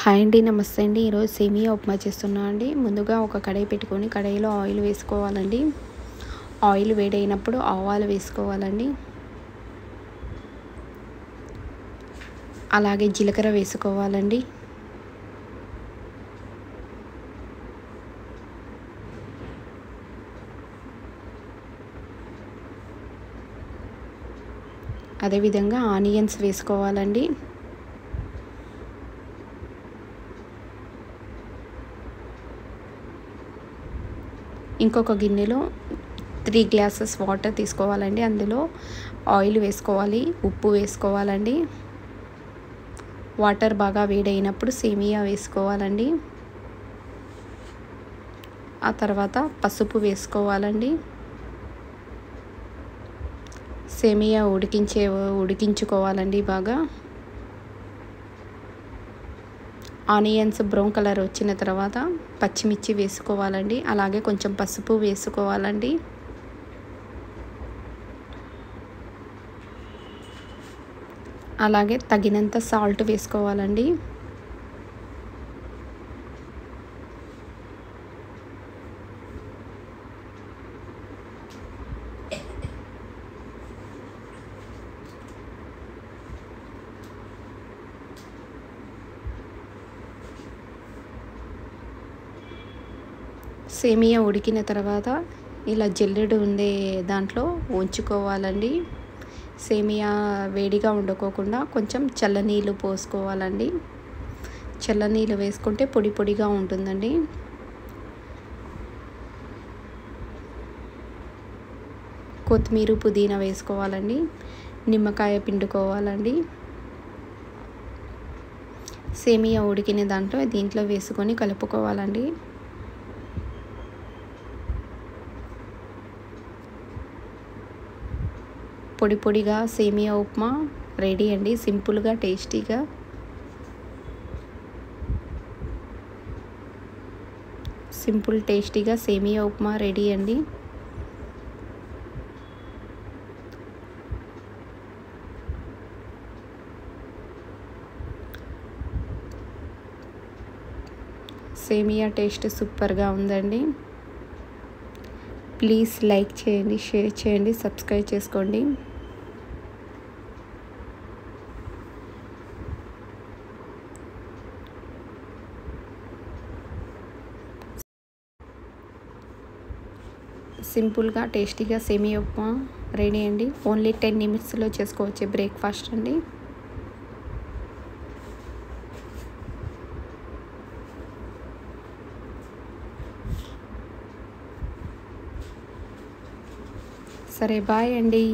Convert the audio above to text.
Hi అండి, నమస్తే అండి. ఈరోజు సేమియా ఉప్మా చేస్తున్నా అండి. ముందుగా ఒక కడాయి పెట్టుకొని కడాయిలో ఆయిల్ వేసుకోవాలండి. ఆయిల్ వేడైనప్పుడు ఆవాలు వేసుకోవాలండి. అలాగే జీలకర్ర వేసుకోవాలండి. అదేవిధంగా ఆనియన్స్ వేసుకోవాలండి. ఇంకొక గిన్నెలో 3 గ్లాసెస్ వాటర్ తీసుకోవాలండి. అందులో ఆయిల్ వేసుకోవాలి, ఉప్పు వేసుకోవాలండి. వాటర్ బాగా వేడైనప్పుడు సేమియా వేసుకోవాలండి. ఆ తర్వాత పసుపు వేసుకోవాలండి. సేమియా ఉడికించుకోవాలండి బాగా. ఆనియన్స్ బ్రౌన్ కలర్ వచ్చిన తర్వాత పచ్చిమిర్చి వేసుకోవాలండి. అలాగే కొంచెం పసుపు వేసుకోవాలండి. అలాగే తగినంత సాల్ట్ వేసుకోవాలండి. సేమియా ఉడికిన తర్వాత ఇలా జల్లెడ ఉండే దాంట్లో ఉంచుకోవాలండి. సేమియా వేడిగా వండుకోకుండా కొంచెం చల్లనీళ్ళు పోసుకోవాలండి. చల్లనీళ్ళు వేసుకుంటే పొడి పొడిగా ఉంటుందండి. కొత్తిమీర, పుదీనా వేసుకోవాలండి. నిమ్మకాయ పిండుకోవాలండి. సేమియా ఉడికిన దీంట్లో వేసుకొని కలుపుకోవాలండి. పొడి పొడిగా సేమియా ఉప్మా రెడీ అండి. సింపుల్గా, టేస్టీగా. టేస్టీగా సేమియా ఉప్మా రెడీ అండి. సేమియా టేస్ట్ సూపర్గా ఉందండి. ప్లీజ్ లైక్ చేయండి, షేర్ చేయండి, సబ్స్క్రైబ్ చేసుకోండి. సింపుల్గా, టేస్టీగా సేమియా ఉప్మా రెడీ అండి. ఓన్లీ 10 నిమిట్స్లో చేసుకోవచ్చు బ్రేక్ఫాస్ట్ అండి. సరే, బాయ్ అండి.